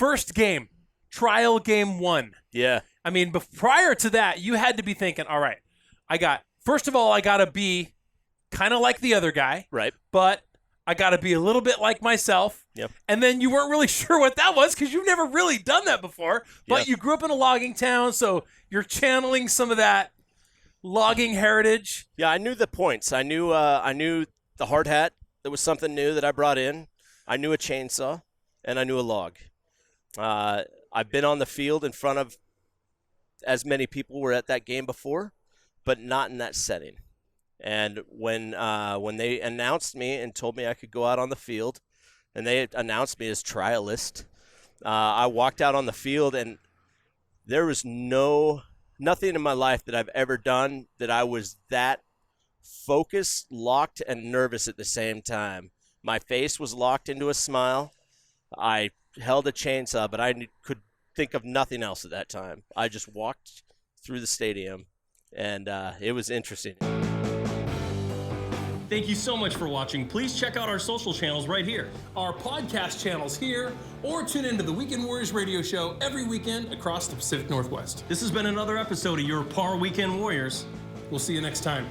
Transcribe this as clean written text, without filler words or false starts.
first game, trial game 1. Yeah. I mean, prior to that, you had to be thinking, all right, first of all, I got to be kind of like the other guy. Right. But I got to be a little bit like myself. Yep. And then you weren't really sure what that was because you've never really done that before. But Yep. you grew up in a logging town, so you're channeling some of that logging heritage. Yeah, I knew the points. I knew the hard hat. That was something new that I brought in. I knew a chainsaw, and I knew a log. I've been on the field in front of as many people were at that game before, but not in that setting. And when they announced me and told me I could go out on the field, and they announced me as trialist, I walked out on the field, and there was nothing in my life that I've ever done that I was that focused, locked, and nervous at the same time. My face was locked into a smile. I held a chainsaw, but I could think of nothing else at that time. I just walked through the stadium, and it was interesting. Thank you so much for watching. Please check out our social channels right here. Our podcast channels here, or tune into the Weekend Warriors radio show every weekend across the Pacific Northwest. This has been another episode of your Par Weekend Warriors. We'll see you next time.